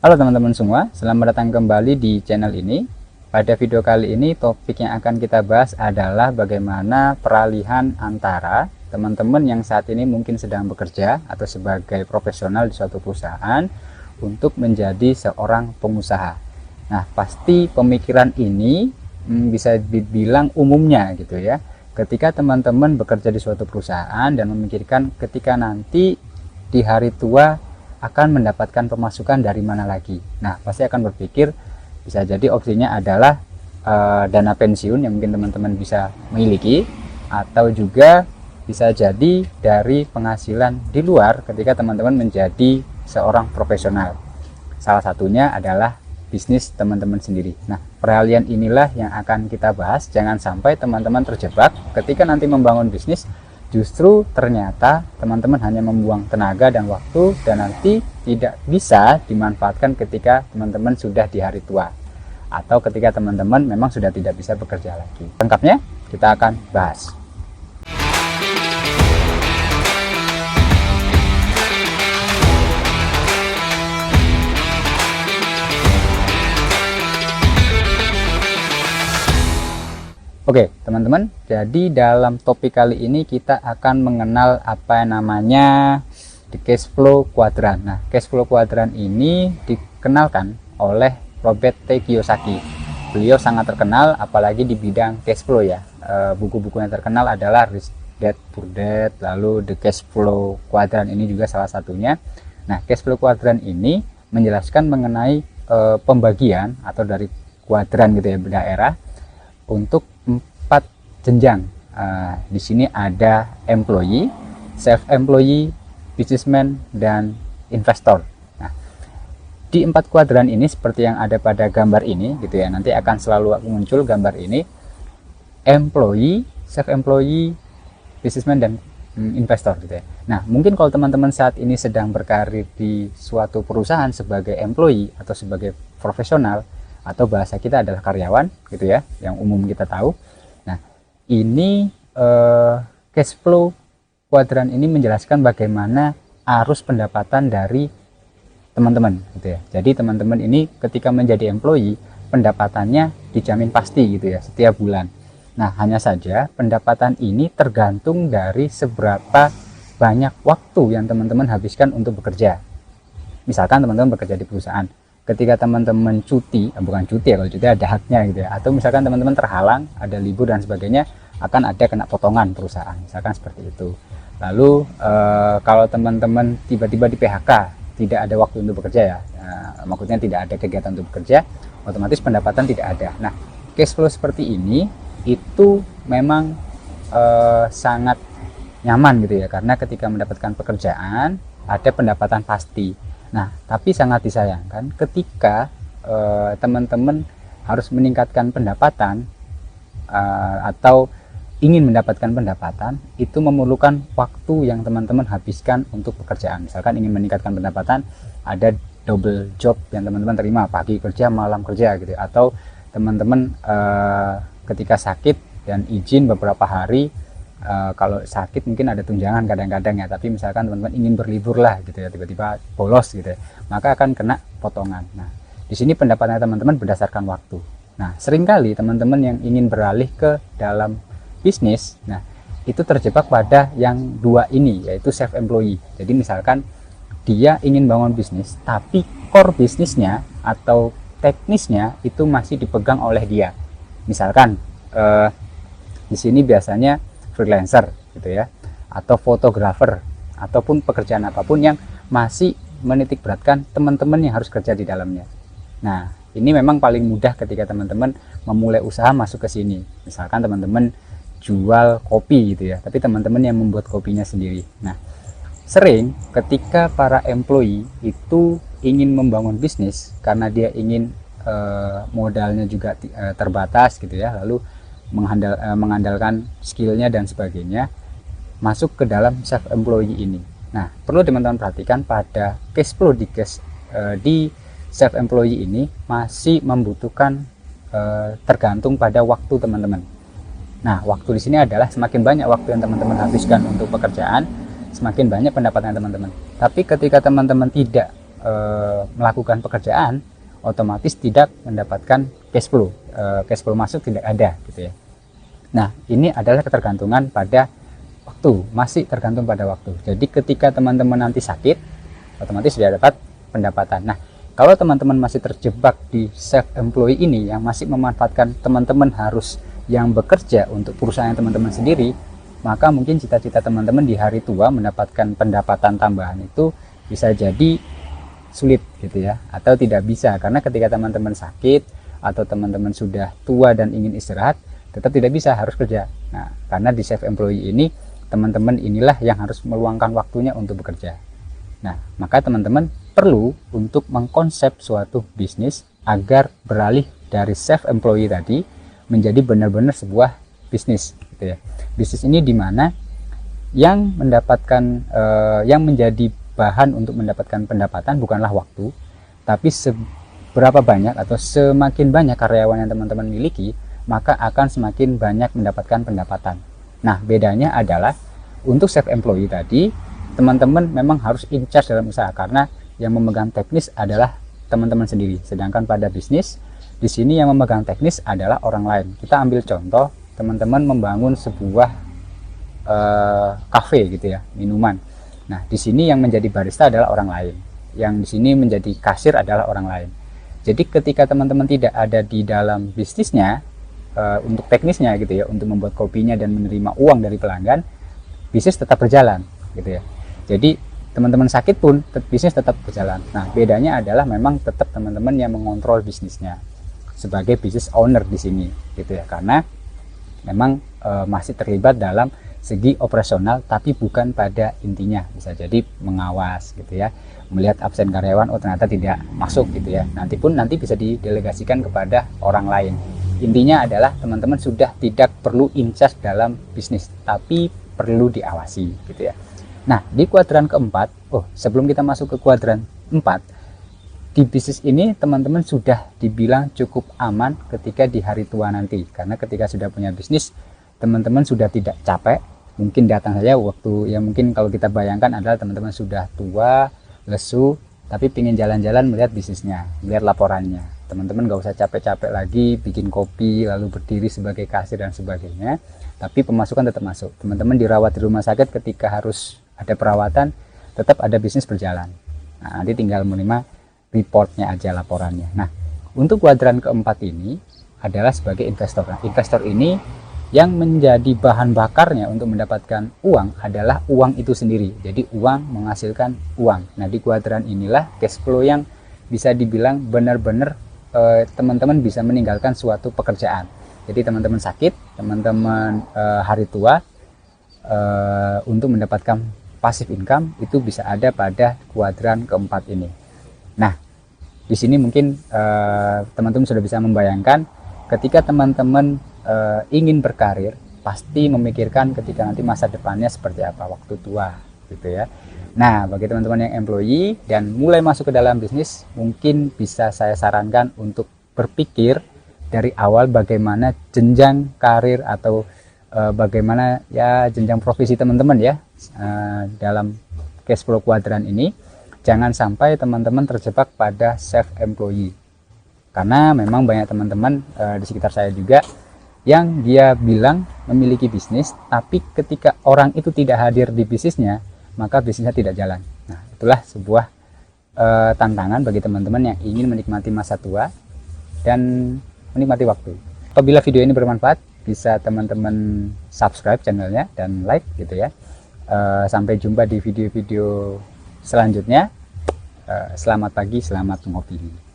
Halo teman-teman semua, selamat datang kembali di channel ini. Pada video kali ini topik yang akan kita bahas adalah bagaimana peralihan antara teman-teman yang saat ini mungkin sedang bekerja atau sebagai profesional di suatu perusahaan untuk menjadi seorang pengusaha. Nah, pasti pemikiran ini bisa dibilang umumnya gitu ya. Ketika teman-teman bekerja di suatu perusahaan dan memikirkan ketika nanti di hari tua akan mendapatkan pemasukan dari mana lagi. Nah, pasti akan berpikir bisa jadi opsinya adalah dana pensiun yang mungkin teman-teman bisa miliki, atau juga bisa jadi dari penghasilan di luar ketika teman-teman menjadi seorang profesional. Salah satunya adalah bisnis teman-teman sendiri. Nah, peralihan inilah yang akan kita bahas. Jangan sampai teman-teman terjebak ketika nanti membangun bisnis, justru ternyata teman-teman hanya membuang tenaga dan waktu dan nanti tidak bisa dimanfaatkan ketika teman-teman sudah di hari tua atau ketika teman-teman memang sudah tidak bisa bekerja lagi. Lengkapnya kita akan bahas. Oke teman-teman, jadi dalam topik kali ini kita akan mengenal apa yang namanya the cash flow quadrant. Nah, cash flow quadrant ini dikenalkan oleh Robert T. Kiyosaki. Beliau sangat terkenal apalagi di bidang cash flow ya. Buku-buku yang terkenal adalah Rich Dad Poor Dad, lalu the cash flow quadrant ini juga salah satunya. Nah, cash flow quadrant ini menjelaskan mengenai pembagian atau dari kuadran gitu ya, daerah untuk 4 jenjang. Di sini ada employee, self-employee, businessman, dan investor. Nah, di 4 kuadran ini seperti yang ada pada gambar ini gitu ya, nanti akan selalu muncul gambar ini: employee, self-employee, businessman, dan investor gitu ya. Nah, mungkin kalau teman-teman saat ini sedang berkarir di suatu perusahaan sebagai employee atau sebagai profesional, atau bahasa kita adalah karyawan gitu ya, yang umum kita tahu. Nah, ini cash flow kuadran ini menjelaskan bagaimana arus pendapatan dari teman-teman gitu ya. Jadi teman-teman ini ketika menjadi employee, pendapatannya dijamin pasti gitu ya setiap bulan. Nah, hanya saja pendapatan ini tergantung dari seberapa banyak waktu yang teman-teman habiskan untuk bekerja. Misalkan teman-teman bekerja di perusahaan, ketika teman-teman cuti, bukan cuti ya, kalau cuti ada haknya gitu ya, atau misalkan teman-teman terhalang, ada libur dan sebagainya, akan ada kena potongan perusahaan, misalkan seperti itu. Lalu kalau teman-teman tiba-tiba di PHK, tidak ada waktu untuk bekerja ya, maksudnya tidak ada kegiatan untuk bekerja, otomatis pendapatan tidak ada. Nah, cash flow seperti ini itu memang sangat nyaman gitu ya, karena ketika mendapatkan pekerjaan ada pendapatan pasti. Nah, tapi sangat disayangkan ketika teman-teman harus meningkatkan pendapatan atau ingin mendapatkan pendapatan, itu memerlukan waktu yang teman-teman habiskan untuk pekerjaan. Misalkan ingin meningkatkan pendapatan, ada double job yang teman-teman terima, pagi kerja, malam kerja gitu. Atau teman-teman ketika sakit dan izin beberapa hari, kalau sakit mungkin ada tunjangan kadang-kadang ya, tapi misalkan teman-teman ingin berlibur lah gitu ya, tiba-tiba bolos gitu ya, maka akan kena potongan. Nah, di sini pendapatnya teman-teman berdasarkan waktu. Nah, seringkali teman-teman yang ingin beralih ke dalam bisnis, nah itu terjebak pada yang dua ini, yaitu self employee. Jadi misalkan dia ingin bangun bisnis, tapi core bisnisnya atau teknisnya itu masih dipegang oleh dia. Misalkan di sini biasanya freelancer gitu ya, atau fotografer, ataupun pekerjaan apapun yang masih menitik beratkan teman-teman yang harus kerja di dalamnya. Nah, ini memang paling mudah ketika teman-teman memulai usaha masuk ke sini. Misalkan teman-teman jual kopi gitu ya, tapi teman-teman yang membuat kopinya sendiri. Nah, sering ketika para employee itu ingin membangun bisnis karena dia ingin modalnya juga terbatas gitu ya, lalu mengandalkan skillnya dan sebagainya, masuk ke dalam self employee ini. Nah, perlu teman-teman perhatikan pada cash flow di self employee ini masih membutuhkan tergantung pada waktu teman-teman. Nah, waktu di sini adalah semakin banyak waktu yang teman-teman habiskan untuk pekerjaan, semakin banyak pendapatan teman-teman. Tapi ketika teman-teman tidak melakukan pekerjaan, otomatis tidak mendapatkan cash flow masuk tidak ada gitu ya. Nah, ini adalah ketergantungan pada waktu, masih tergantung pada waktu. Jadi ketika teman-teman nanti sakit, otomatis sudah dapat pendapatan. Nah, kalau teman-teman masih terjebak di self employee ini yang masih memanfaatkan teman-teman harus yang bekerja untuk perusahaan teman-teman sendiri, maka mungkin cita-cita teman-teman di hari tua mendapatkan pendapatan tambahan itu bisa jadi sulit gitu ya, atau tidak bisa, karena ketika teman-teman sakit atau teman-teman sudah tua dan ingin istirahat, tetap tidak bisa, harus kerja. Nah, karena di self employee ini teman-teman inilah yang harus meluangkan waktunya untuk bekerja. Nah, maka teman-teman perlu untuk mengkonsep suatu bisnis agar beralih dari self employee tadi menjadi benar-benar sebuah bisnis gitu ya. Bisnis ini dimana yang mendapatkan yang menjadi bahan untuk mendapatkan pendapatan bukanlah waktu, tapi seberapa banyak atau semakin banyak karyawan yang teman-teman miliki, maka akan semakin banyak mendapatkan pendapatan. Nah, bedanya adalah untuk self employee tadi teman-teman memang harus in charge dalam usaha, karena yang memegang teknis adalah teman-teman sendiri. Sedangkan pada bisnis di sini yang memegang teknis adalah orang lain. Kita ambil contoh, teman-teman membangun sebuah kafe gitu ya, minuman. Nah, di sini yang menjadi barista adalah orang lain. Yang di sini menjadi kasir adalah orang lain. Jadi ketika teman-teman tidak ada di dalam bisnisnya, untuk teknisnya gitu ya, untuk membuat kopinya dan menerima uang dari pelanggan, bisnis tetap berjalan gitu ya. Jadi teman-teman sakit pun bisnis tetap berjalan. Nah, bedanya adalah memang tetap teman-teman yang mengontrol bisnisnya sebagai business owner di sini gitu ya, karena memang masih terlibat dalam segi operasional, tapi bukan pada intinya. Bisa jadi mengawas gitu ya, melihat absen karyawan, oh ternyata tidak masuk gitu ya, nanti bisa didelegasikan kepada orang lain. Intinya adalah teman-teman sudah tidak perlu in charge dalam bisnis, tapi perlu diawasi gitu ya. Nah, di kuadran keempat, sebelum kita masuk ke kuadran 4, di bisnis ini teman-teman sudah dibilang cukup aman ketika di hari tua nanti, karena ketika sudah punya bisnis, teman-teman sudah tidak capek. Mungkin datang saja waktu yang mungkin kalau kita bayangkan adalah teman-teman sudah tua, lesu, tapi ingin jalan-jalan melihat bisnisnya, melihat laporannya. Teman-teman gak usah capek-capek lagi bikin kopi lalu berdiri sebagai kasir dan sebagainya, tapi pemasukan tetap masuk. Teman-teman dirawat di rumah sakit, ketika harus ada perawatan tetap ada bisnis berjalan. Nah, nanti tinggal menerima reportnya aja, laporannya. Nah, untuk kuadran keempat ini adalah sebagai investor. Nah, investor ini yang menjadi bahan bakarnya untuk mendapatkan uang adalah uang itu sendiri. Jadi uang menghasilkan uang. Nah, di kuadran inilah cash flow yang bisa dibilang benar-benar teman-teman bisa meninggalkan suatu pekerjaan. Jadi teman-teman sakit, teman-teman hari tua, untuk mendapatkan passive income itu bisa ada pada kuadran keempat ini. Nah, di sini mungkin teman-teman sudah bisa membayangkan ketika teman-teman ingin berkarir, pasti memikirkan ketika nanti masa depannya seperti apa waktu tua gitu ya. Nah, bagi teman-teman yang employee dan mulai masuk ke dalam bisnis, mungkin bisa saya sarankan untuk berpikir dari awal bagaimana jenjang karir atau bagaimana ya jenjang profesi teman-teman ya dalam cash flow kuadran ini. Jangan sampai teman-teman terjebak pada self employee, karena memang banyak teman-teman di sekitar saya juga yang dia bilang memiliki bisnis, tapi ketika orang itu tidak hadir di bisnisnya, maka bisnisnya tidak jalan. Nah, itulah sebuah tantangan bagi teman-teman yang ingin menikmati masa tua dan menikmati waktu. Apabila video ini bermanfaat, bisa teman-teman subscribe channelnya dan like gitu ya. Sampai jumpa di video-video selanjutnya. Selamat pagi, selamat ngopi.